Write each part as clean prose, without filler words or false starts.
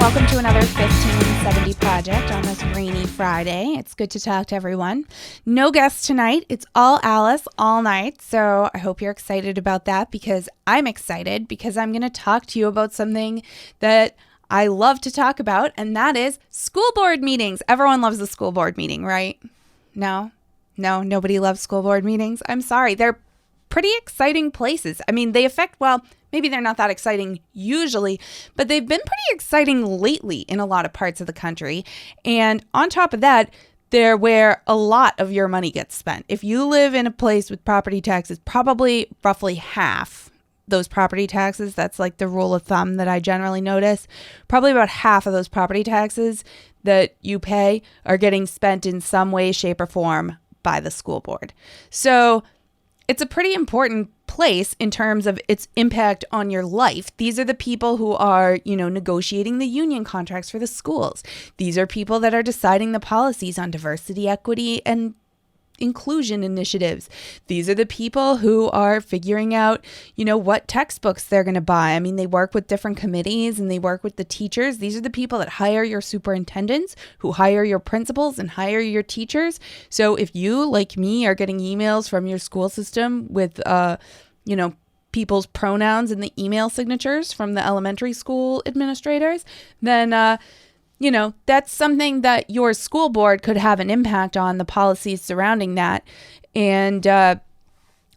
welcome to another 1570 project on this rainy Friday. It's good to talk to everyone. No guests tonight. It's all Alice all night, so I hope you're excited about that because I'm excited because I'm going to talk to you about something that I love to talk about, and that is school board meetings. Everyone loves a school board meeting, right? No, nobody loves school board meetings. I'm sorry. They're pretty exciting places. I mean, they affect, well, maybe they're not that exciting usually, but they've been pretty exciting lately in a lot of parts of the country. And on top of that, they're where a lot of your money gets spent. If you live in a place with property taxes, probably roughly half those property taxes, that's like the rule of thumb that I generally notice, probably about half of those property taxes that you pay are getting spent in some way, shape, or form by the school board. So it's a pretty important place in terms of its impact on your life. These are the people who are, negotiating the union contracts for the schools. These are people that are deciding the policies on diversity, equity, and inclusion initiatives. These are the people who are figuring out, what textbooks they're going to buy. I mean, they work with different committees and they work with the teachers. These are the people that hire your superintendents, who hire your principals and hire your teachers. So if you, like me, are getting emails from your school system with, people's pronouns in the email signatures from the elementary school administrators, then, that's something that your school board could have an impact on the policies surrounding that. And that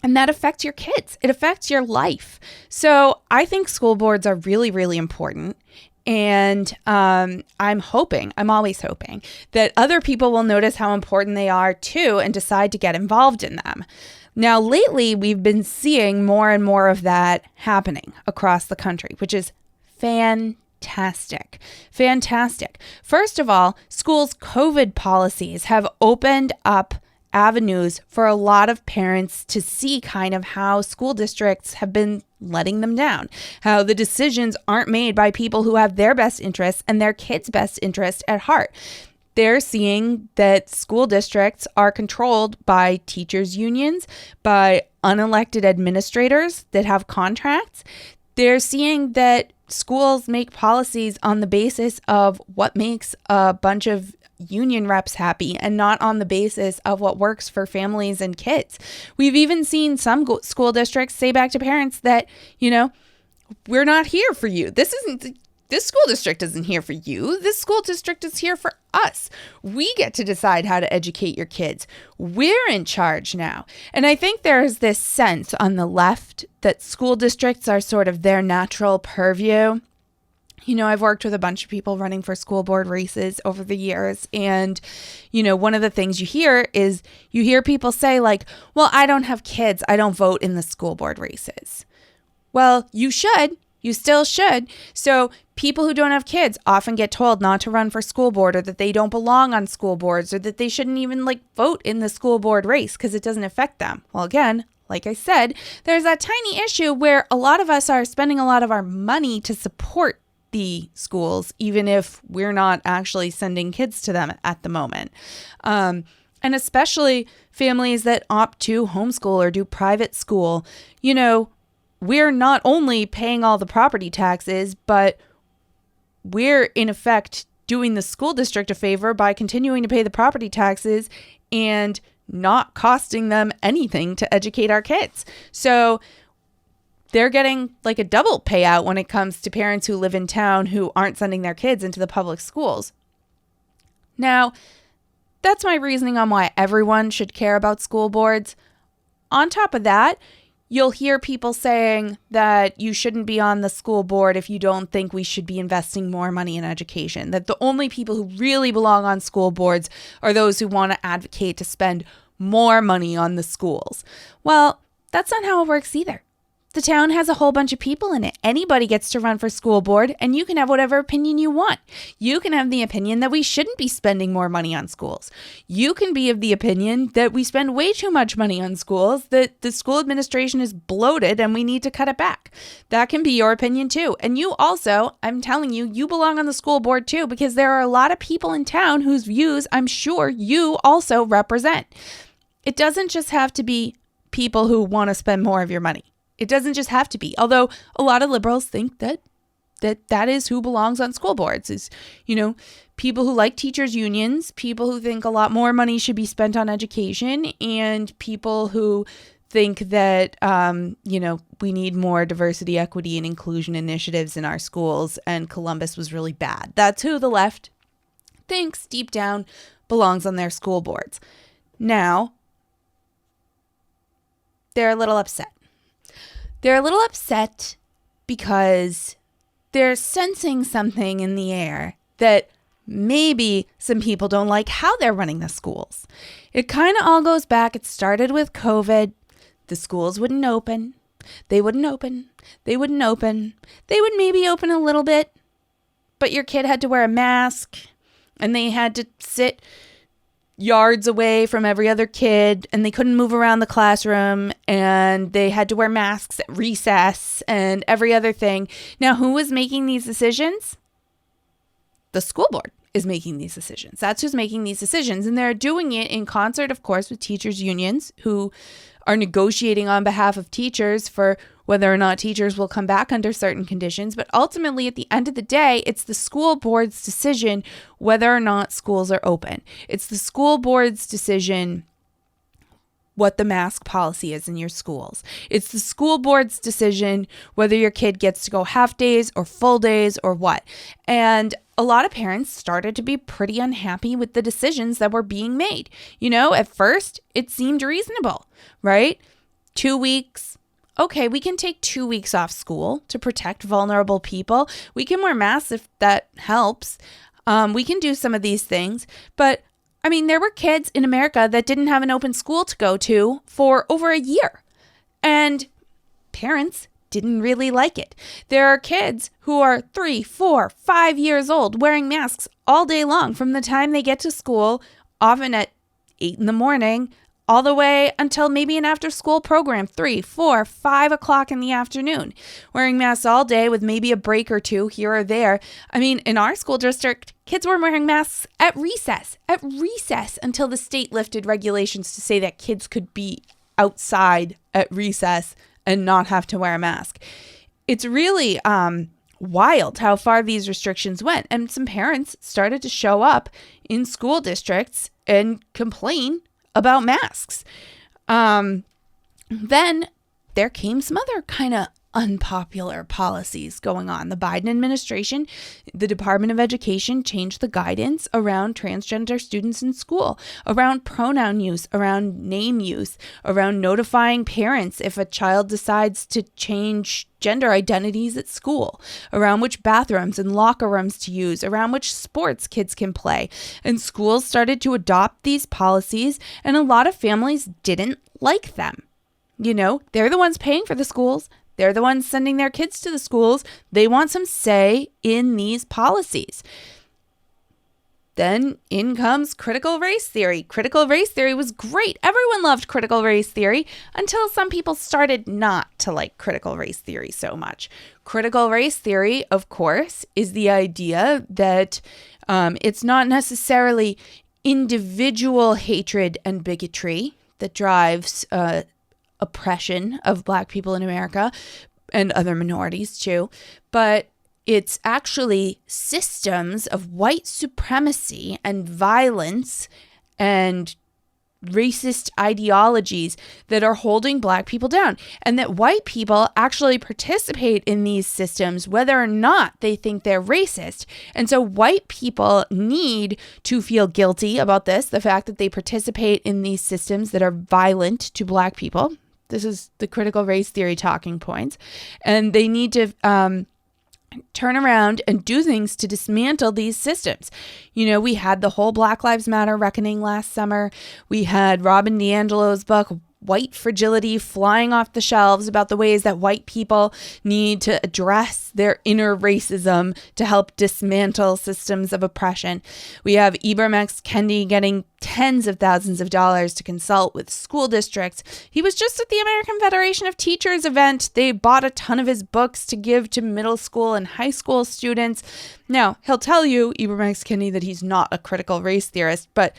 affects your kids. It affects your life. So I think school boards are really, really important. And I'm always hoping that other people will notice how important they are too and decide to get involved in them. Now, lately, we've been seeing more and more of that happening across the country, which is fantastic. First of all, schools' COVID policies have opened up avenues for a lot of parents to see kind of how school districts have been letting them down, how the decisions aren't made by people who have their best interests and their kids' best interest at heart. They're seeing that school districts are controlled by teachers' unions, by unelected administrators that have contracts. They're seeing that schools make policies on the basis of what makes a bunch of union reps happy and not on the basis of what works for families and kids. We've even seen some school districts say back to parents that, we're not here for you. This school district isn't here for you. This school district is here for us. We get to decide how to educate your kids. We're in charge now. And I think there's this sense on the left that school districts are sort of their natural purview. I've worked with a bunch of people running for school board races over the years. And, one of the things you hear is people say like, well, I don't have kids. I don't vote in the school board races. Well, you should. You still should. So people who don't have kids often get told not to run for school board or that they don't belong on school boards or that they shouldn't even vote in the school board race because it doesn't affect them. Well, again, like I said, there's that tiny issue where a lot of us are spending a lot of our money to support the schools, even if we're not actually sending kids to them at the moment. And especially families that opt to homeschool or do private school, we're not only paying all the property taxes, but we're in effect doing the school district a favor by continuing to pay the property taxes and not costing them anything to educate our kids. So they're getting a double payout when it comes to parents who live in town who aren't sending their kids into the public schools. Now, that's my reasoning on why everyone should care about school boards. On top of that, you'll hear people saying that you shouldn't be on the school board if you don't think we should be investing more money in education, that the only people who really belong on school boards are those who want to advocate to spend more money on the schools. Well, that's not how it works either. The town has a whole bunch of people in it. Anybody gets to run for school board, and you can have whatever opinion you want. You can have the opinion that we shouldn't be spending more money on schools. You can be of the opinion that we spend way too much money on schools, that the school administration is bloated and we need to cut it back. That can be your opinion too. And you also, I'm telling you, you belong on the school board too, because there are a lot of people in town whose views I'm sure you also represent. It doesn't just have to be people who want to spend more of your money. It doesn't just have to be, although a lot of liberals think that that is who belongs on school boards, is, people who like teachers unions, people who think a lot more money should be spent on education, and people who think that, we need more diversity, equity, and inclusion initiatives in our schools, and Columbus was really bad. That's who the left thinks deep down belongs on their school boards. Now, they're a little upset. They're a little upset because they're sensing something in the air that maybe some people don't like how they're running the schools. It kind of all goes back. It started with COVID. The schools wouldn't open. They wouldn't open. They wouldn't open. They would maybe open a little bit, but your kid had to wear a mask, and they had to sit yards away from every other kid, and they couldn't move around the classroom, and they had to wear masks at recess and every other thing. Now, who was making these decisions? The school board is making these decisions. That's who's making these decisions. And they're doing it in concert, of course, with teachers' unions who are negotiating on behalf of teachers for whether or not teachers will come back under certain conditions. But ultimately, at the end of the day, it's the school board's decision whether or not schools are open. It's the school board's decision what the mask policy is in your schools. It's the school board's decision whether your kid gets to go half days or full days or what. And a lot of parents started to be pretty unhappy with the decisions that were being made. At first, it seemed reasonable, right? 2 weeks. Okay, we can take 2 weeks off school to protect vulnerable people. We can wear masks if that helps. We can do some of these things. But, there were kids in America that didn't have an open school to go to for over a year. And parents didn't really like it. There are kids who are 3, 4, 5 years old wearing masks all day long from the time they get to school, often at 8 in the morning, all the way until maybe an after-school program, 3, 4, 5 o'clock in the afternoon, wearing masks all day with maybe a break or two here or there. In our school district, kids were wearing masks at recess until the state lifted regulations to say that kids could be outside at recess and not have to wear a mask. It's really wild how far these restrictions went. And some parents started to show up in school districts and complain about masks. Then there came some other kind of unpopular policies going on. The Biden administration, the Department of Education changed the guidance around transgender students in school, around pronoun use, around name use, around notifying parents if a child decides to change gender identities at school, around which bathrooms and locker rooms to use, around which sports kids can play. And schools started to adopt these policies, and a lot of families didn't like them. They're the ones paying for the schools. They're the ones sending their kids to the schools. They want some say in these policies. Then in comes critical race theory. Critical race theory was great. Everyone loved critical race theory until some people started not to like critical race theory so much. Critical race theory, of course, is the idea that it's not necessarily individual hatred and bigotry that drives oppression of Black people in America and other minorities too, but it's actually systems of white supremacy and violence and racist ideologies that are holding Black people down, and that white people actually participate in these systems whether or not they think they're racist. And so white people need to feel guilty about this, the fact that they participate in these systems that are violent to Black people. This is the critical race theory talking points. And they need to turn around and do things to dismantle these systems. We had the whole Black Lives Matter reckoning last summer. We had Robin DiAngelo's book, White Fragility, flying off the shelves about the ways that white people need to address their inner racism to help dismantle systems of oppression. We have Ibram X. Kendi getting tens of thousands of dollars to consult with school districts. He was just at the American Federation of Teachers event. They bought a ton of his books to give to middle school and high school students. Now, he'll tell you, Ibram X. Kendi, that he's not a critical race theorist, but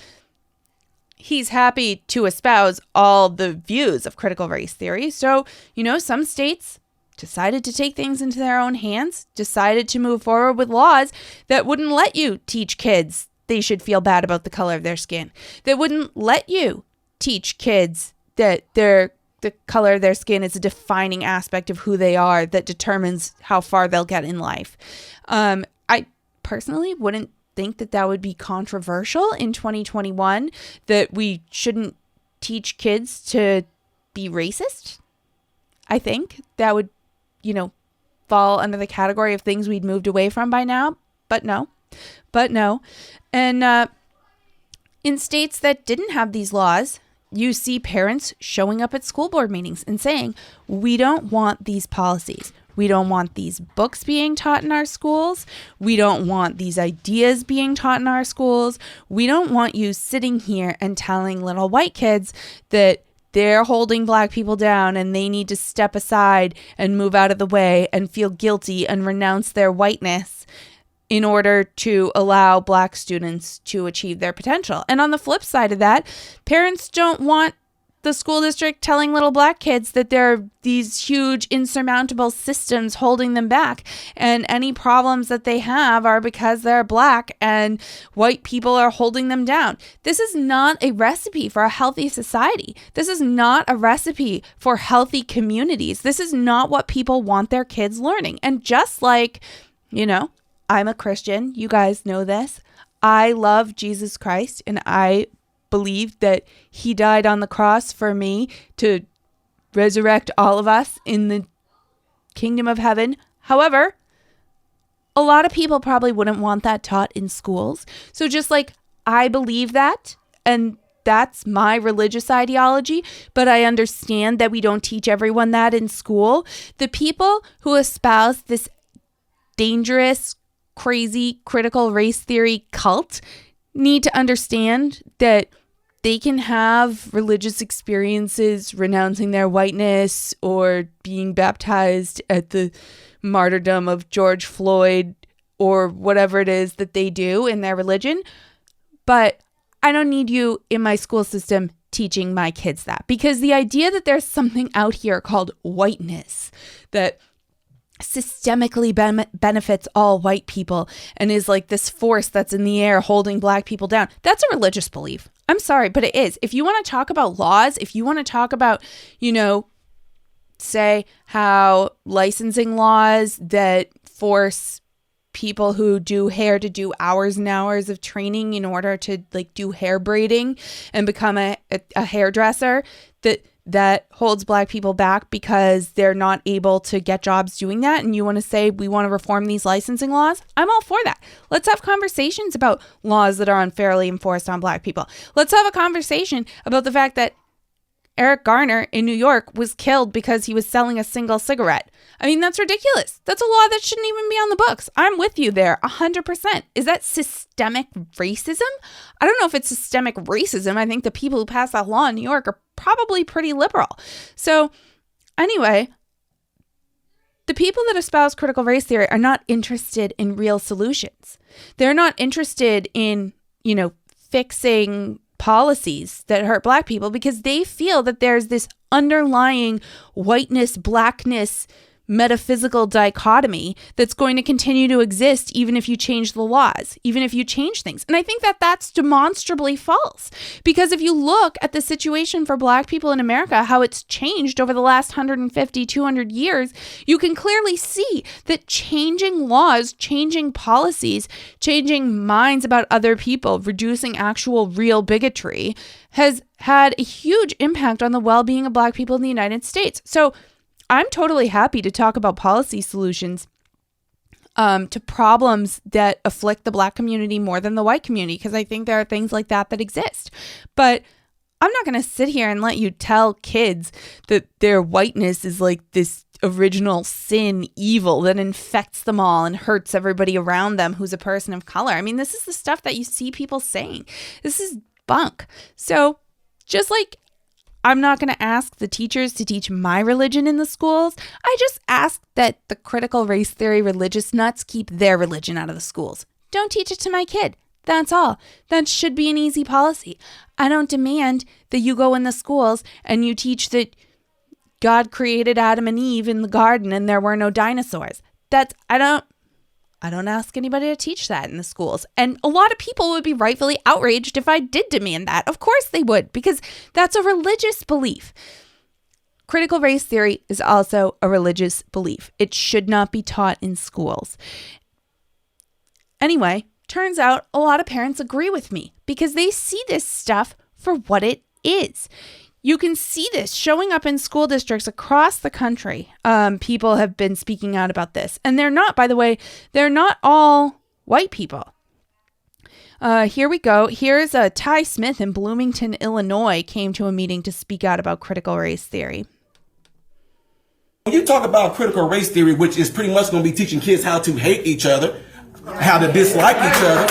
he's happy to espouse all the views of critical race theory. So, some states decided to take things into their own hands, decided to move forward with laws that wouldn't let you teach kids they should feel bad about the color of their skin, that wouldn't let you teach kids that the color of their skin is a defining aspect of who they are that determines how far they'll get in life. I personally wouldn't think that would be controversial in 2021, that we shouldn't teach kids to be racist. I think that would, fall under the category of things we'd moved away from by now, but no. And in states that didn't have these laws, you see parents showing up at school board meetings and saying, we don't want these policies. We don't want these books being taught in our schools. We don't want these ideas being taught in our schools. We don't want you sitting here and telling little white kids that they're holding Black people down and they need to step aside and move out of the way and feel guilty and renounce their whiteness in order to allow Black students to achieve their potential. And on the flip side of that, parents don't want the school district telling little Black kids that there are these huge insurmountable systems holding them back, and any problems that they have are because they're Black and white people are holding them down. This is not a recipe for a healthy society. This is not a recipe for healthy communities. This is not what people want their kids learning. And just like, I'm a Christian. You guys know this. I love Jesus Christ, and I believe that he died on the cross for me to resurrect all of us in the kingdom of heaven. However, a lot of people probably wouldn't want that taught in schools. So just like I believe that, and that's my religious ideology, but I understand that we don't teach everyone that in school. The people who espouse this dangerous, crazy, critical race theory cult need to understand that they can have religious experiences renouncing their whiteness or being baptized at the martyrdom of George Floyd or whatever it is that they do in their religion. But I don't need you in my school system teaching my kids that, because the idea that there's something out here called whiteness that systemically benefits all white people and is like this force that's in the air holding Black people down, that's a religious belief. I'm sorry, but it is. If you want to talk about laws, if you want to talk about, say how licensing laws that force people who do hair to do hours and hours of training in order to do hair braiding and become a hairdresser, that holds Black people back because they're not able to get jobs doing that, and you want to say we want to reform these licensing laws, I'm all for that. Let's have conversations about laws that are unfairly enforced on Black people. Let's have a conversation about the fact that Eric Garner in New York was killed because he was selling a single cigarette. I mean, that's ridiculous. That's a law that shouldn't even be on the books. I'm with you there 100%. Is that systemic racism? I don't know if it's systemic racism. I think the people who passed that law in New York are probably pretty liberal. So anyway, the people that espouse critical race theory are not interested in real solutions. They're not interested in, fixing policies that hurt Black people because they feel that there's this underlying whiteness, Blackness, metaphysical dichotomy that's going to continue to exist even if you change the laws, even if you change things. And I think that that's demonstrably false, because if you look at the situation for Black people in America, how it's changed over the last 150, 200 years, you can clearly see that changing laws, changing policies, changing minds about other people, reducing actual real bigotry has had a huge impact on the well-being of Black people in the United States. So I'm totally happy to talk about policy solutions to problems that afflict the Black community more than the white community, because I think there are things like that exist. But I'm not going to sit here and let you tell kids that their whiteness is like this original sin evil that infects them all and hurts everybody around them who's a person of color. I mean, this is the stuff that you see people saying. This is bunk. So just like I'm not going to ask the teachers to teach my religion in the schools, I just ask that the critical race theory religious nuts keep their religion out of the schools. Don't teach it to my kid. That's all. That should be an easy policy. I don't demand that you go in the schools and you teach that God created Adam and Eve in the garden and there were no dinosaurs. I don't ask anybody to teach that in the schools. And a lot of people would be rightfully outraged if I did demand that. Of course they would, because that's a religious belief. Critical race theory is also a religious belief. It should not be taught in schools. Anyway, turns out a lot of parents agree with me because they see this stuff for what it is. You can see this showing up in school districts across the country. People have been speaking out about this. And they're not, by the way, they're not all white people. Here we go. Here's Ty Smith in Bloomington, Illinois, came to a meeting to speak out about critical race theory. When you talk about critical race theory, which is pretty much going to be teaching kids how to hate each other, how to dislike each other,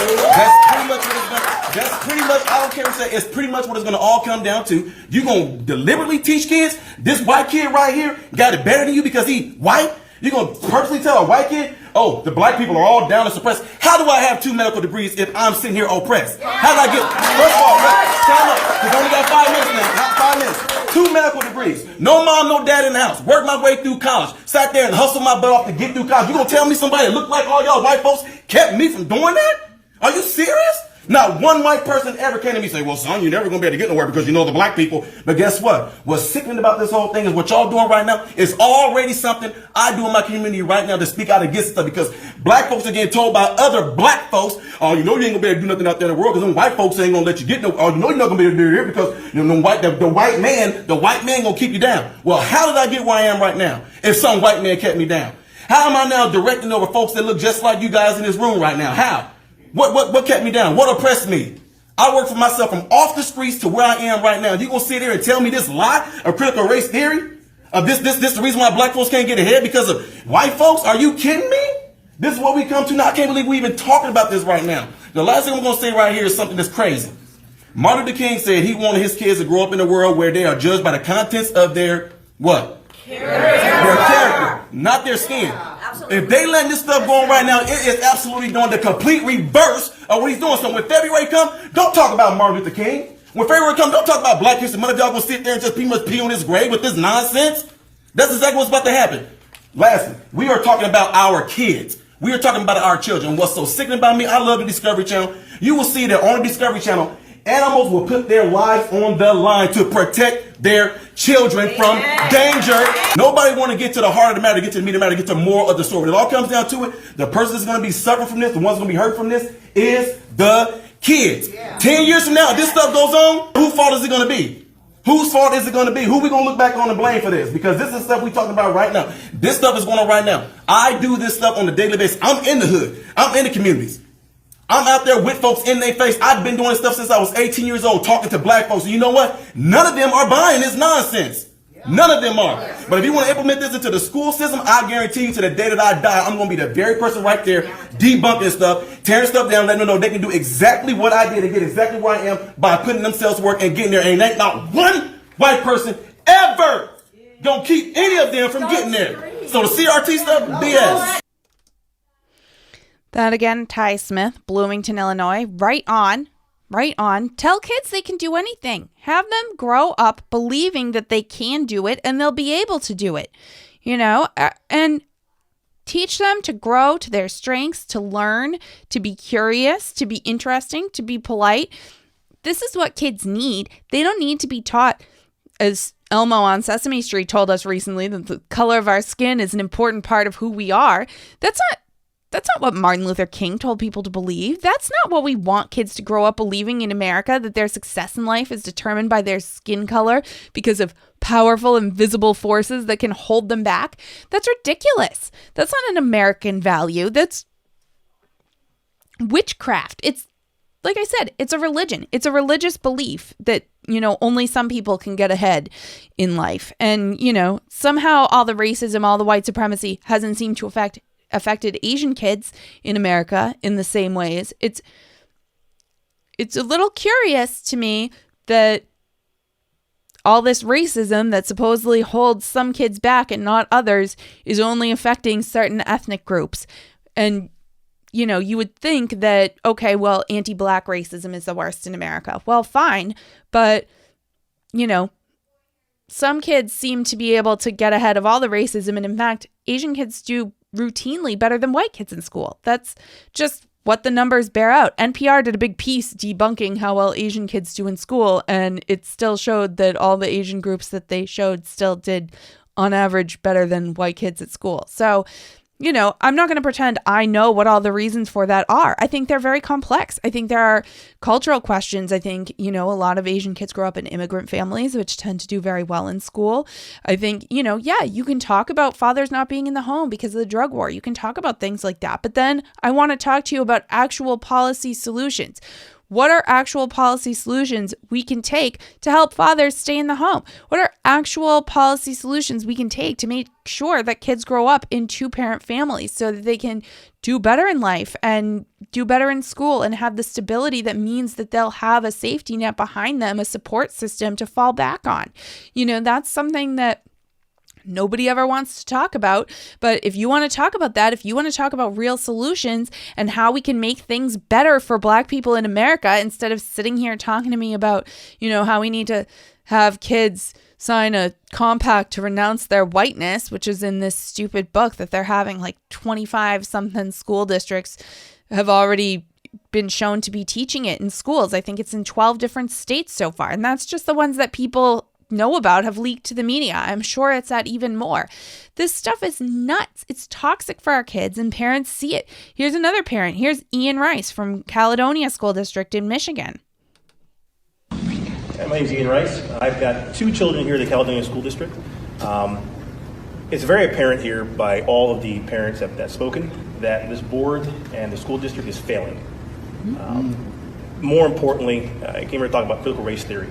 I don't care what you say, it's pretty much what it's going to all come down to. You're going to deliberately teach kids, this white kid right here got it better than you because he white? You're going to purposely tell a white kid, oh, the black people are all down and suppressed. How do I have 2 medical degrees if I'm sitting here oppressed? How did I get, first of all, time up, because I only got 5 minutes now, not 5 minutes. 2 medical degrees. No mom, no dad in the house. Worked my way through college. Sat there and hustled my butt off to get through college. You gonna tell me somebody that looked like all y'all white folks kept me from doing that? Are you serious? Not one white person ever came to me and say, well, son, you're never going to be able to get nowhere because you know the black people. But guess what? What's sickening about this whole thing is what y'all doing right now is already something I do in my community right now to speak out against stuff because black folks are getting told by other black folks, oh, you know you ain't going to be able to do nothing out there in the world because them white folks ain't going to let you get no, or you know you're not going to be able to do it here because you know, the white man going to keep you down. Well, how did I get where I am right now if some white man kept me down? How am I now directing over folks that look just like you guys in this room right now? How? What kept me down? What oppressed me? I work for myself from off the streets to where I am right now. You gonna sit here and tell me this lie of critical race theory? Of this the reason why black folks can't get ahead because of white folks? Are you kidding me? This is what we come to now. I can't believe we even talking about this right now. The last thing I'm gonna say right here is something that's crazy. Martin Luther King said he wanted his kids to grow up in a world where they are judged by the contents of their what? Their character, not their skin. If they letting this stuff go on right now, it is absolutely doing the complete reverse of what he's doing. So when February comes, don't talk about Martin Luther King. When February comes, don't talk about Black History Month. Y'all gonna sit there and just pretty much pee on his grave with this nonsense? That's exactly what's about to happen. Lastly, we are talking about our kids. We are talking about our children. What's so sickening about me, I love the Discovery Channel. You will see that on the Discovery Channel, animals will put their lives on the line to protect their children from danger. Nobody want to get to the heart of the matter, get to the meat of the matter, get to the moral of the story. When it all comes down to it, the person that's going to be suffering from this, the one's going to be hurt from this, is the kids. 10 years from now, if this stuff goes on, whose fault is it going to be? Whose fault is it going to be? Who we going to look back on and blame for this? Because this is stuff we talking about right now. This stuff is going on right now. I do this stuff on a daily basis. I'm in the hood. I'm in the communities. I'm out there with folks in their face. I've been doing this stuff since I was 18 years old, talking to black folks. And you know what? None of them are buying this nonsense. None of them are. But if you want to implement this into the school system, I guarantee you to the day that I die, I'm going to be the very person right there debunking stuff, tearing stuff down, letting them know they can do exactly what I did and get exactly where I am by putting themselves to work and getting there. And ain't not one white person ever going to keep any of them from getting there. So the CRT stuff, BS. That again, Ty Smith, Bloomington, Illinois. Right on. Tell kids they can do anything. Have them grow up believing that they can do it and they'll be able to do it, and teach them to grow to their strengths, to learn, to be curious, to be interesting, to be polite. This is what kids need. They don't need to be taught, as Elmo on Sesame Street told us recently, that the color of our skin is an important part of who we are. That's not what Martin Luther King told people to believe. That's not what we want kids to grow up believing in America, that their success in life is determined by their skin color because of powerful invisible forces that can hold them back. That's ridiculous. That's not an American value. That's witchcraft. It's, like I said, it's a religion. It's a religious belief that, only some people can get ahead in life. And, somehow all the racism, all the white supremacy hasn't seemed to affected Asian kids in America in the same ways. It's a little curious to me that all this racism that supposedly holds some kids back and not others is only affecting certain ethnic groups. And, you would think that, okay, well, anti-Black racism is the worst in America. Well, fine. But, some kids seem to be able to get ahead of all the racism. And in fact, Asian kids do routinely better than white kids in school. That's just what the numbers bear out. NPR did a big piece debunking how well Asian kids do in school, and it still showed that all the Asian groups that they showed still did, on average, better than white kids at school. So, you know, I'm not going to pretend I know what all the reasons for that are. I think they're very complex. I think there are cultural questions. I think, you know, a lot of Asian kids grow up in immigrant families, which tend to do very well in school. I think, you know, yeah, you can talk about fathers not being in the home because of the drug war. You can talk about things like that. But then I want to talk to you about actual policy solutions. What are actual policy solutions we can take to help fathers stay in the home? What are actual policy solutions we can take to make sure that kids grow up in two-parent families so that they can do better in life and do better in school and have the stability that means that they'll have a safety net behind them, a support system to fall back on? You know, that's something that nobody ever wants to talk about. But if you want to talk about that, if you want to talk about real solutions and how we can make things better for Black people in America, instead of sitting here talking to me about, you know, how we need to have kids sign a compact to renounce their whiteness, which is in this stupid book that they're having like 25 something school districts have already been shown to be teaching it in schools. I think it's in 12 different states so far. And that's just the ones that people know about, have leaked to the media. I'm sure it's at even more. This stuff is nuts. It's toxic for our kids, and parents see it. Here's another parent. Here's Ian Rice from Caledonia School District in Michigan. My name is Ian Rice. I've got 2 children here at the Caledonia School District. It's very apparent here by all of the parents that have spoken that this board and the school district is failing. More importantly, I came here to talk about critical race theory.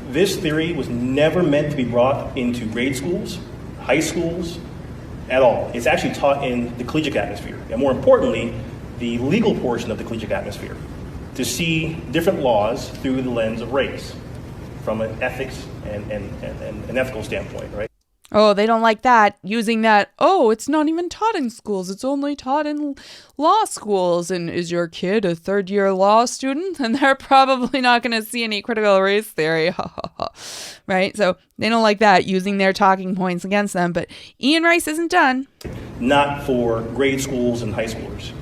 This theory was never meant to be brought into grade schools, high schools, at all. It's actually taught in the collegiate atmosphere, and more importantly, the legal portion of the collegiate atmosphere, to see different laws through the lens of race from an ethics and an ethical standpoint, right? Oh, they don't like that. Using that, oh, it's not even taught in schools. It's only taught in law schools. And is your kid a third-year law student? And they're probably not going to see any critical race theory. Right? So they don't like that, using their talking points against them. But Ian Rice isn't done. Not for grade schools and high schoolers.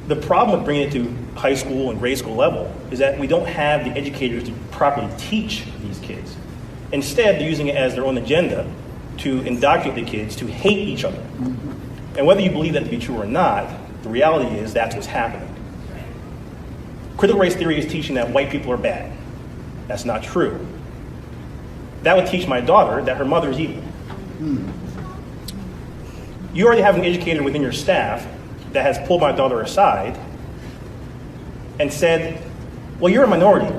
The problem with bringing it to high school and grade school level is that we don't have the educators to properly teach these kids. Instead, they're using it as their own agenda to indoctrinate the kids to hate each other. And whether you believe that to be true or not, the reality is that's what's happening. Critical race theory is teaching that white people are bad. That's not true. That would teach my daughter that her mother is evil. You already have an educator within your staff that has pulled my daughter aside and said, well, you're a minority,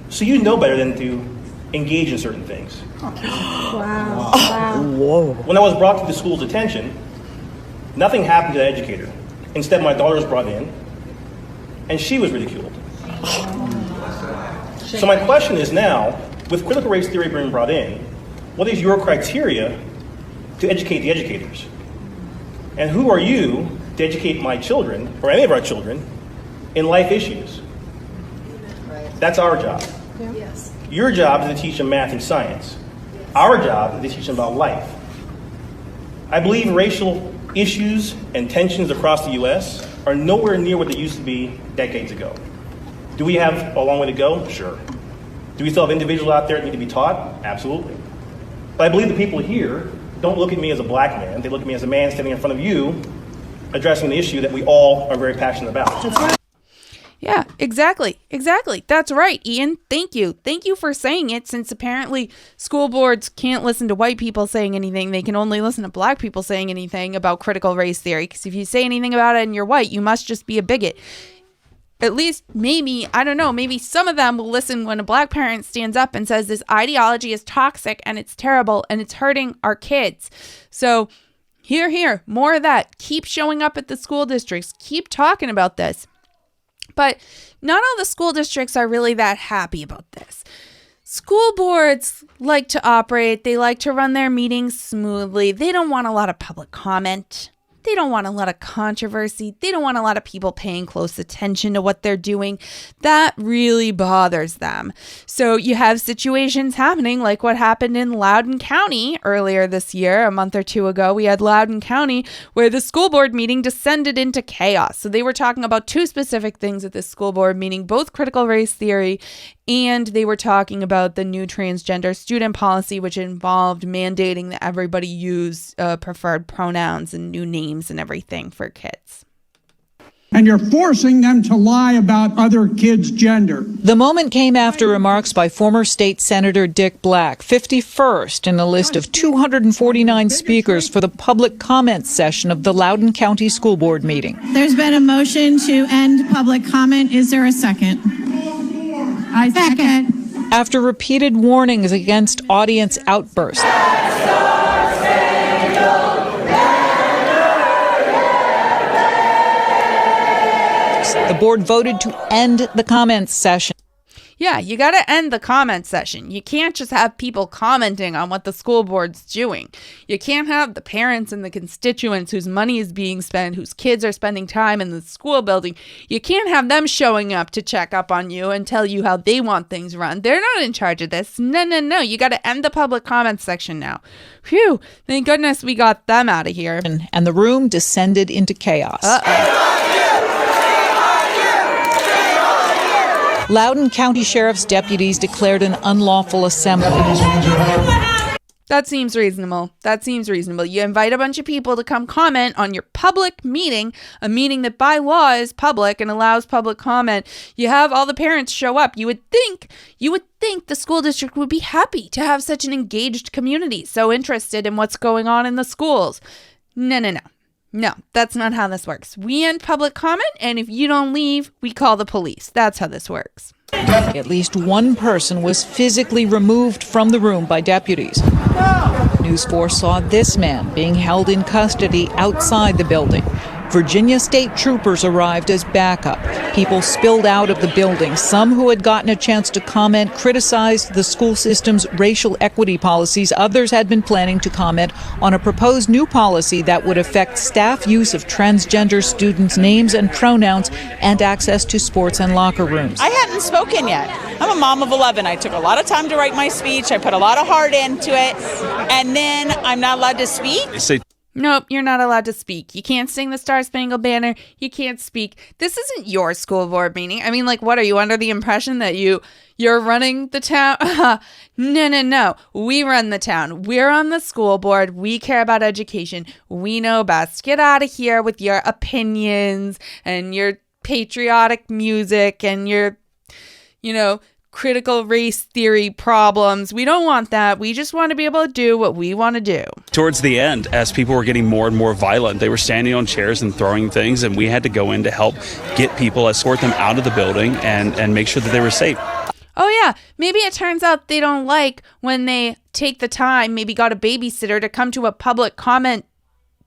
so you know better than to engage in certain things. Wow. Whoa. When I was brought to the school's attention, nothing happened to that educator. Instead, my daughter was brought in, and she was ridiculed. So my question is now, with critical race theory being brought in, what is your criteria to educate the educators? And who are you to educate my children, or any of our children, in life issues? That's our job. Yes. Your job is to teach them math and science. Our job is to teach them about life. I believe racial issues and tensions across the U.S. are nowhere near what they used to be decades ago. Do we have a long way to go? Sure. Do we still have individuals out there that need to be taught? Absolutely. But I believe the people here don't look at me as a black man. They look at me as a man standing in front of you addressing the issue that we all are very passionate about. Yeah, exactly. That's right, Ian. Thank you. Thank you for saying it, since apparently school boards can't listen to white people saying anything. They can only listen to Black people saying anything about critical race theory, because if you say anything about it and you're white, you must just be a bigot. At least maybe, I don't know, maybe some of them will listen when a Black parent stands up and says this ideology is toxic and it's terrible and it's hurting our kids. So here, more of that. Keep showing up at the school districts. Keep talking about this. But not all the school districts are really that happy about this. School boards like to operate. They like to run their meetings smoothly. They don't want a lot of public comment. They don't want a lot of controversy. They don't want a lot of people paying close attention to what they're doing. That really bothers them. So you have situations happening like what happened in Loudoun County earlier this year, a month or two ago. We had Loudoun County where the school board meeting descended into chaos. So they were talking about two specific things at this school board meeting, both critical race theory, and they were talking about the new transgender student policy, which involved mandating that everybody use preferred pronouns and new names and everything for kids. And you're forcing them to lie about other kids' gender. The moment came after remarks by former state Senator Dick Black, 51st in a list of 249 speakers for the public comment session of the Loudoun County School Board meeting. There's been a motion to end public comment. Is there a second? I second. After repeated warnings against audience outbursts, the board voted to end the comments session. Yeah, you got to end the comment session. You can't just have people commenting on what the school board's doing. You can't have the parents and the constituents whose money is being spent, whose kids are spending time in the school building. You can't have them showing up to check up on you and tell you how they want things run. They're not in charge of this. No. You got to end the public comment section now. Phew, thank goodness we got them out of here. And the room descended into chaos. Loudoun County Sheriff's deputies declared an unlawful assembly. That seems reasonable. You invite a bunch of people to come comment on your public meeting, a meeting that by law is public and allows public comment. You have all the parents show up. You would think the school district would be happy to have such an engaged community, so interested in what's going on in the schools. No, that's not how this works. We end public comment, and if you don't leave, we call the police. That's how this works. At least one person was physically removed from the room by deputies. News 4 saw this man being held in custody outside the building. Virginia state troopers arrived as backup. People spilled out of the building. Some who had gotten a chance to comment criticized the school system's racial equity policies. Others had been planning to comment on a proposed new policy that would affect staff use of transgender students' names and pronouns and access to sports and locker rooms. I hadn't spoken yet. I'm a mom of 11. I took a lot of time to write my speech. I put a lot of heart into it. And then I'm not allowed to speak. Nope, you're not allowed to speak. You can't sing the Star Spangled Banner. You can't speak. This isn't your school board meeting. I mean, like, what, are you under the impression that you're running the town? No. We run the town. We're on the school board. We care about education. We know best. Get out of here with your opinions and your patriotic music and your, critical race theory problems. We don't want that. We just want to be able to do what we want to do. Towards the end, as people were getting more and more violent, they were standing on chairs and throwing things, and we had to go in to help get people, escort them out of the building and make sure that they were safe. Oh yeah, maybe it turns out they don't like when they take the time, maybe got a babysitter to come to a public comment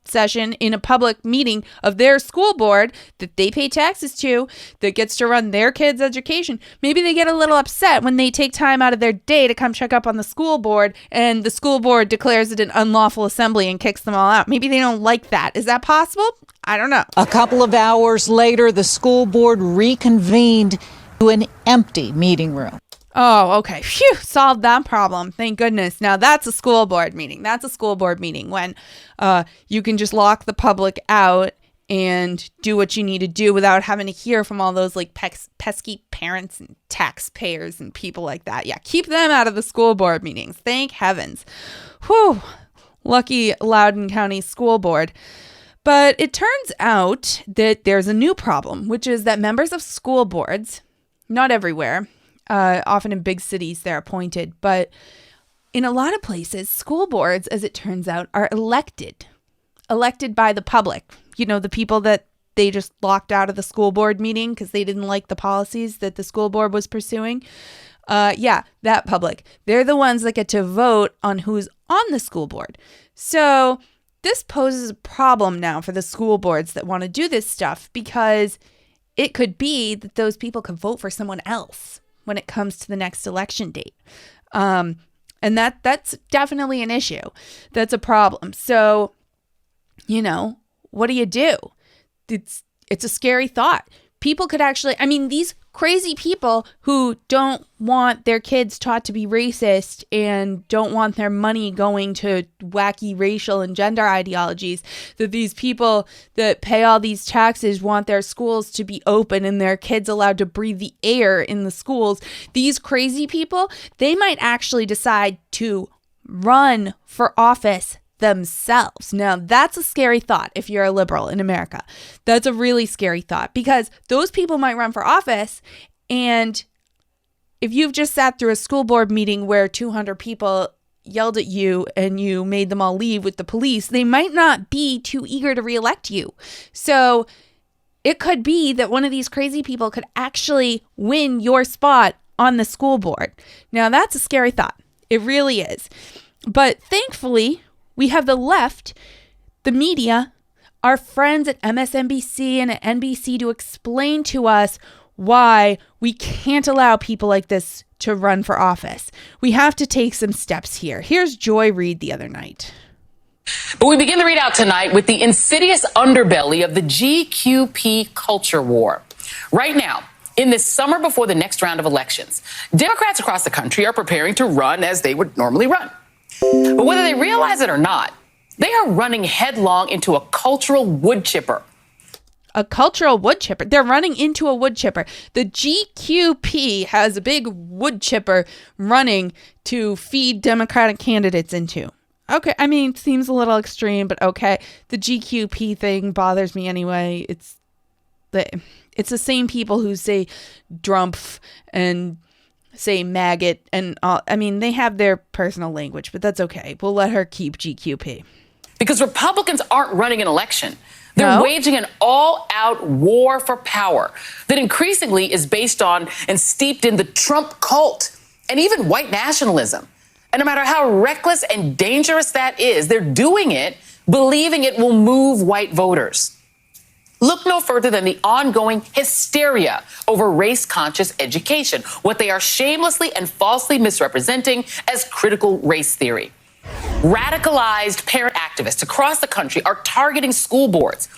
session in a public meeting of their school board that they pay taxes to, that gets to run their kids' education. Maybe they get a little upset when they take time out of their day to come check up on the school board and the school board declares it an unlawful assembly and kicks them all out. Maybe they don't like that. Is that possible? I don't know. A couple of hours later, the school board reconvened to an empty meeting room. Oh, okay. Phew, solved that problem. Thank goodness. Now that's a school board meeting. That's a school board meeting when you can just lock the public out and do what you need to do without having to hear from all those like pesky parents and taxpayers and people like that. Yeah, keep them out of the school board meetings. Thank heavens. Whew. Lucky Loudoun County School Board. But it turns out that there's a new problem, which is that members of school boards, not everywhere, often in big cities they're appointed, but in a lot of places, school boards, as it turns out, are elected by the public. The people that they just locked out of the school board meeting because they didn't like the policies that the school board was pursuing. That public. They're the ones that get to vote on who's on the school board. So this poses a problem now for the school boards that want to do this stuff, because it could be that those people could vote for someone else when it comes to the next election date. And that's definitely an issue. That's a problem. So, what do you do? It's a scary thought. People could actually, I mean, these crazy people who don't want their kids taught to be racist and don't want their money going to wacky racial and gender ideologies, that these people that pay all these taxes want their schools to be open and their kids allowed to breathe the air in the schools. These crazy people, they might actually decide to run for office themselves. Now, that's a scary thought if you're a liberal in America. That's a really scary thought because those people might run for office, and if you've just sat through a school board meeting where 200 people yelled at you and you made them all leave with the police, they might not be too eager to reelect you. So it could be that one of these crazy people could actually win your spot on the school board. Now, that's a scary thought. It really is. But thankfully, we have the left, the media, our friends at MSNBC and at NBC to explain to us why we can't allow people like this to run for office. We have to take some steps here. Here's Joy Reid the other night. But we begin the readout tonight with the insidious underbelly of the GQP culture war. Right now, in this summer before the next round of elections, Democrats across the country are preparing to run as they would normally run. But whether they realize it or not, they are running headlong into a cultural wood chipper. A cultural wood chipper. They're running into a wood chipper. The GQP has a big wood chipper running to feed Democratic candidates into. Okay, I mean, it seems a little extreme, but okay. The GQP thing bothers me anyway. It's the same people who say drumpf and say maggot and all. I mean, they have their personal language, but that's okay. We'll let her keep GQP. Because Republicans aren't running an election. They're waging an all-out war for power that increasingly is based on and steeped in the Trump cult and even white nationalism. And no matter how reckless and dangerous that is, they're doing it believing it will move white voters. Look no further than the ongoing hysteria over race-conscious education, what they are shamelessly and falsely misrepresenting as critical race theory. Radicalized parent activists across the country are targeting school boards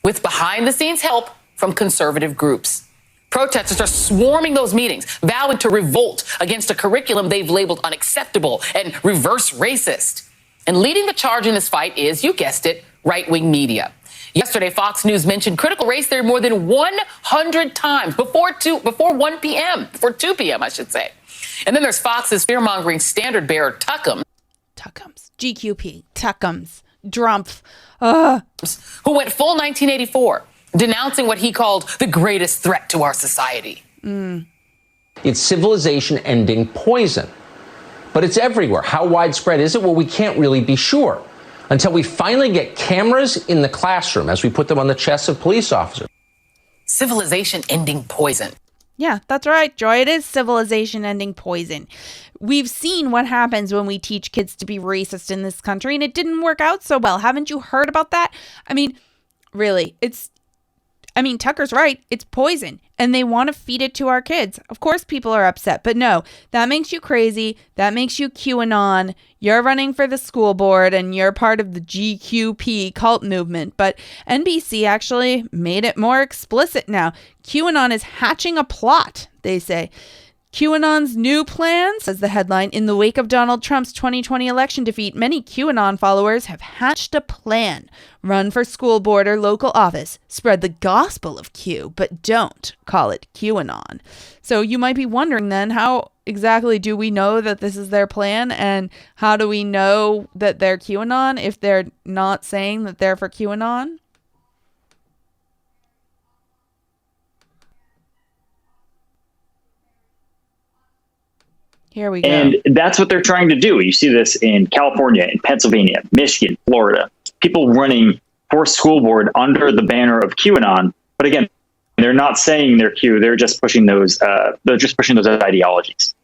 with behind-the-scenes help from conservative groups. Protesters are swarming those meetings, vowing to revolt against a curriculum they've labeled unacceptable and reverse racist. And leading the charge in this fight is, you guessed it, right-wing media. Yesterday, Fox News mentioned critical race theory more than 100 times before 2 p.m., I should say. And then there's Fox's fear-mongering standard bearer, Tuckums, GQP, Tuckums, Drumpf, who went full 1984, denouncing what he called the greatest threat to our society. It's civilization-ending poison. But it's everywhere. How widespread is it? Well, we can't really be sure until we finally get cameras in the classroom as we put them on the chests of police officers. Civilization-ending poison. Yeah, that's right, Joy. It is civilization-ending poison. We've seen what happens when we teach kids to be racist in this country, and it didn't work out so well. Haven't you heard about that? I mean, really, Tucker's right. It's poison, and they want to feed it to our kids. Of course, people are upset, but no, that makes you crazy. That makes you QAnon. You're running for the school board, and you're part of the GQP cult movement. But NBC actually made it more explicit now. QAnon is hatching a plot, they say. QAnon's new plan, says the headline, in the wake of Donald Trump's 2020 election defeat, many QAnon followers have hatched a plan. Run for school board or local office. Spread the gospel of Q, but don't call it QAnon. So you might be wondering then, how exactly do we know that this is their plan? And how do we know that they're QAnon if they're not saying that they're for QAnon? Here we go. And that's what they're trying to do. You see this in California, in Pennsylvania, Michigan, Florida. People running for school board under the banner of QAnon. But again, they're not saying they're Q. They're just pushing those. They're just pushing those ideologies.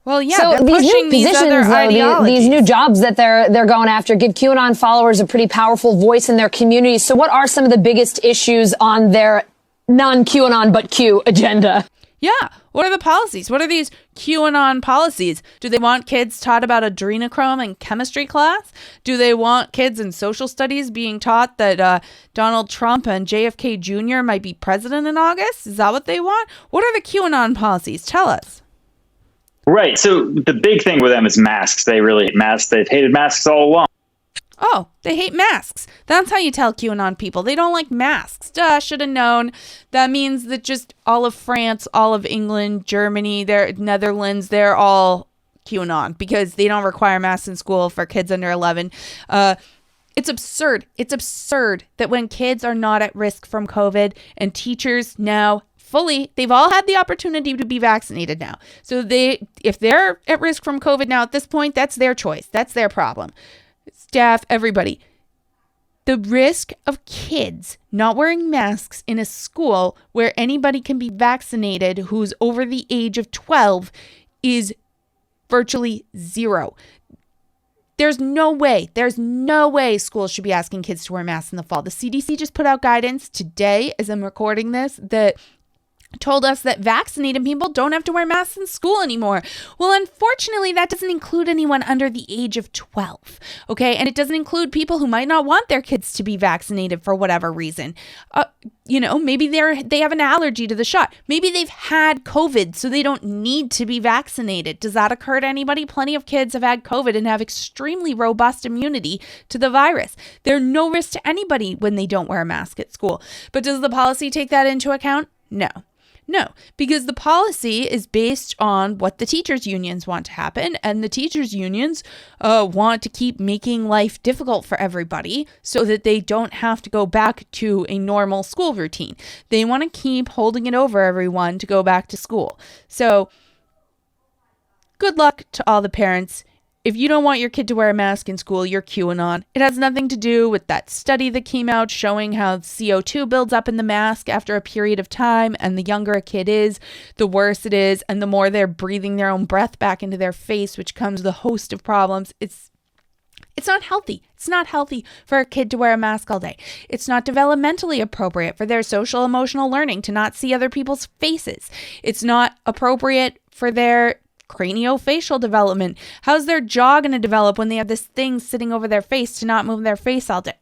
Well, yeah. So these new positions, these new jobs that they're going after, give QAnon followers a pretty powerful voice in their communities. So, what are some of the biggest issues on their non-QAnon but Q agenda? Yeah. What are the policies? What are these QAnon policies? Do they want kids taught about adrenochrome in chemistry class? Do they want kids in social studies being taught that Donald Trump and JFK Jr. might be president in August? Is that what they want? What are the QAnon policies? Tell us. Right. So the big thing with them is masks. They really hate masks. They've hated masks all along. Oh, they hate masks. That's how you tell QAnon people. They don't like masks. Duh, should have known. That means that just all of France, all of England, Germany, Netherlands, they're all QAnon because they don't require masks in school for kids under 11. It's absurd. It's absurd that when kids are not at risk from COVID and teachers now they've all had the opportunity to be vaccinated now. So if they're at risk from COVID now at this point, that's their choice. That's their problem. Staff, everybody. The risk of kids not wearing masks in a school where anybody can be vaccinated who's over the age of 12 is virtually zero. There's no way schools should be asking kids to wear masks in the fall. The CDC just put out guidance today as I'm recording this that told us that vaccinated people don't have to wear masks in school anymore. Well, unfortunately, that doesn't include anyone under the age of 12, okay? And it doesn't include people who might not want their kids to be vaccinated for whatever reason. Maybe they have an allergy to the shot. Maybe they've had COVID, so they don't need to be vaccinated. Does that occur to anybody? Plenty of kids have had COVID and have extremely robust immunity to the virus. They're no risk to anybody when they don't wear a mask at school. But does the policy take that into account? No, because the policy is based on what the teachers' unions want to happen, and the teachers' unions want to keep making life difficult for everybody so that they don't have to go back to a normal school routine. They want to keep holding it over everyone to go back to school. So good luck to all the parents. If you don't want your kid to wear a mask in school, you're QAnon. It has nothing to do with that study that came out showing how CO2 builds up in the mask after a period of time, and the younger a kid is, the worse it is, and the more they're breathing their own breath back into their face, which comes with a host of problems. It's not healthy. It's not healthy for a kid to wear a mask all day. It's not developmentally appropriate for their social emotional learning to not see other people's faces. It's not appropriate for their craniofacial development. How's their jaw going to develop when they have this thing sitting over their face to not move their face all day?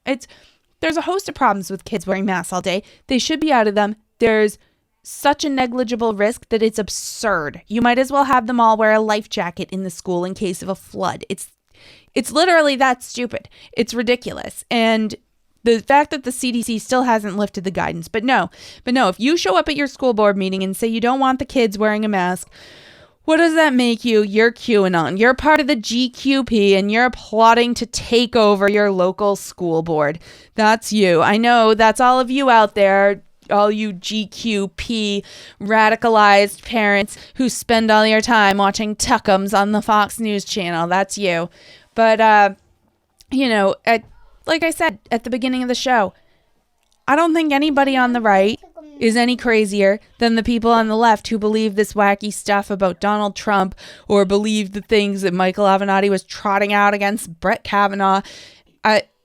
There's a host of problems with kids wearing masks all day. They should be out of them. There's such a negligible risk that it's absurd. You might as well have them all wear a life jacket in the school in case of a flood. It's literally that stupid. It's ridiculous. And the fact that the CDC still hasn't lifted the guidance. But no, if you show up at your school board meeting and say you don't want the kids wearing a mask, what does that make you? You're QAnon. You're part of the GQP and you're plotting to take over your local school board. That's you. I know that's all of you out there, all you GQP radicalized parents who spend all your time watching Tuckums on the Fox News channel. That's you. But, like I said at the beginning of the show, I don't think anybody on the right is any crazier than the people on the left who believe this wacky stuff about Donald Trump or believe the things that Michael Avenatti was trotting out against Brett Kavanaugh.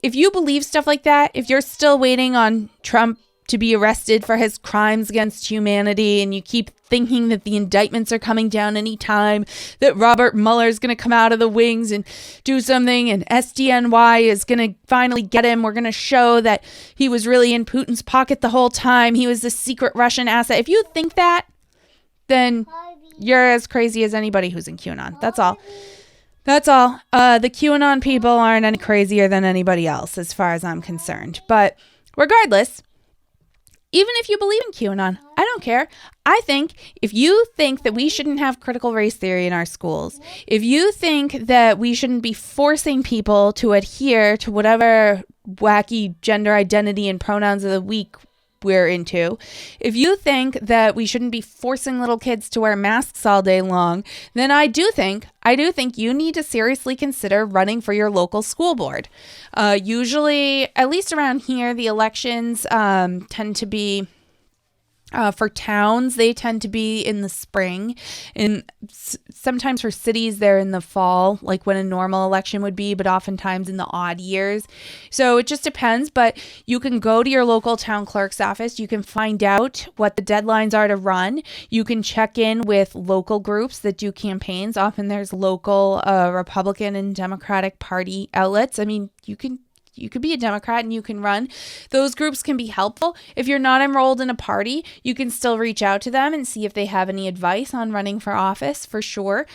If you believe stuff like that, if you're still waiting on Trump to be arrested for his crimes against humanity and you keep thinking that the indictments are coming down any time, that Robert Mueller is going to come out of the wings and do something, and SDNY is going to finally get him. We're going to show that he was really in Putin's pocket the whole time. He was the secret Russian asset. If you think that, then you're as crazy as anybody who's in QAnon. That's all. The QAnon people aren't any crazier than anybody else as far as I'm concerned. But regardless, even if you believe in QAnon, I don't care. I think if you think that we shouldn't have critical race theory in our schools, if you think that we shouldn't be forcing people to adhere to whatever wacky gender identity and pronouns of the week we're into, if you think that we shouldn't be forcing little kids to wear masks all day long, then I do think you need to seriously consider running for your local school board. Usually, at least around here, the elections tend to be For towns, they tend to be in the spring, and sometimes for cities, they're in the fall, like when a normal election would be, but oftentimes in the odd years. So it just depends, but you can go to your local town clerk's office. You can find out what the deadlines are to run. You can check in with local groups that do campaigns. Often there's local Republican and Democratic Party outlets. I mean, you could be a Democrat and you can run. Those groups can be helpful. If you're not enrolled in a party, you can still reach out to them and see if they have any advice on running for office, for sure.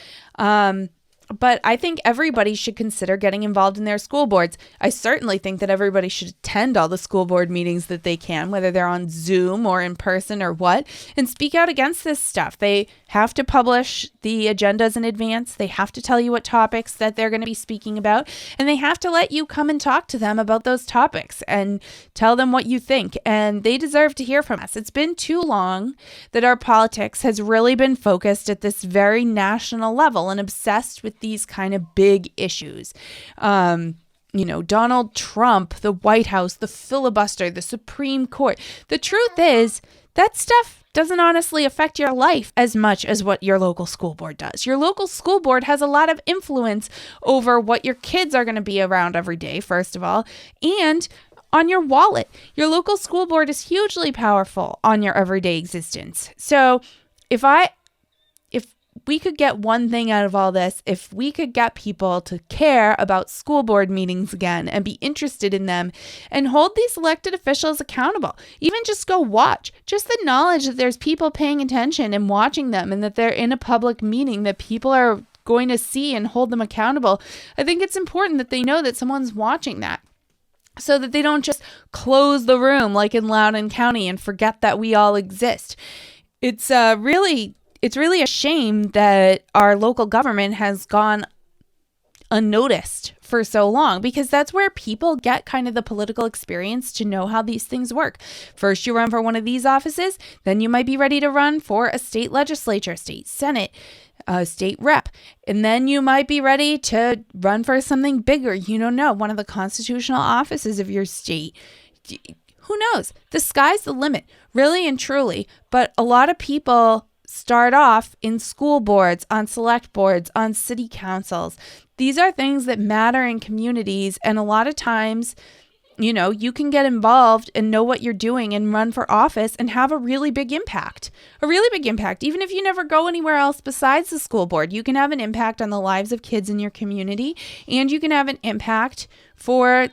But I think everybody should consider getting involved in their school boards. I certainly think that everybody should attend all the school board meetings that they can, whether they're on Zoom or in person or what, and speak out against this stuff. They have to publish the agendas in advance. They have to tell you what topics that they're going to be speaking about, and they have to let you come and talk to them about those topics and tell them what you think. And they deserve to hear from us. It's been too long that our politics has really been focused at this very national level and obsessed with these kind of big issues. Donald Trump, the White House, the filibuster, the Supreme Court. The truth is that stuff doesn't honestly affect your life as much as what your local school board does. Your local school board has a lot of influence over what your kids are going to be around every day, first of all, and on your wallet. Your local school board is hugely powerful on your everyday existence. So if we could get one thing out of all this, if we could get people to care about school board meetings again and be interested in them and hold these elected officials accountable, even just go watch, just the knowledge that there's people paying attention and watching them and that they're in a public meeting that people are going to see and hold them accountable. I think it's important that they know that someone's watching that, so that they don't just close the room like in Loudoun County and forget that we all exist. It's really a shame that our local government has gone unnoticed for so long, because that's where people get kind of the political experience to know how these things work. First, you run for one of these offices, then you might be ready to run for a state legislature, state senate, state rep, and then you might be ready to run for something bigger. One of the constitutional offices of your state. Who knows? The sky's the limit, really and truly. But a lot of people start off in school boards, on select boards, on city councils. These are things that matter in communities, and a lot of times, you can get involved and know what you're doing and run for office and have a really big impact. Even if you never go anywhere else besides the school board, you can have an impact on the lives of kids in your community, and you can have an impact for,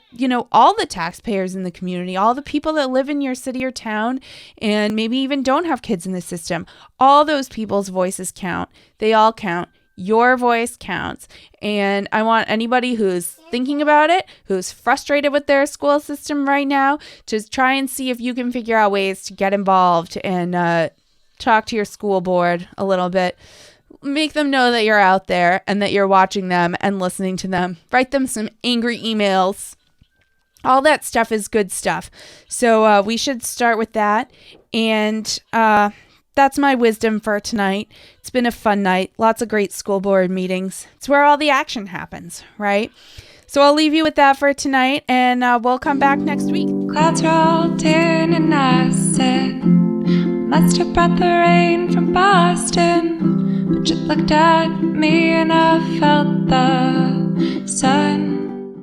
all the taxpayers in the community, all the people that live in your city or town and maybe even don't have kids in the system. All those people's voices count. They all count. Your voice counts. And I want anybody who's thinking about it, who's frustrated with their school system right now, to try and see if you can figure out ways to get involved and talk to your school board a little bit. Make them know that you're out there and that you're watching them and listening to them. Write them some angry emails. All that stuff is good stuff. So we should start with that. And that's my wisdom for tonight. It's been a fun night. Lots of great school board meetings. It's where all the action happens, right? So I'll leave you with that for tonight, and we'll come back next week. Clouds rolled in and I said, must have brought the rain from Boston. But you looked at me and I felt the sun.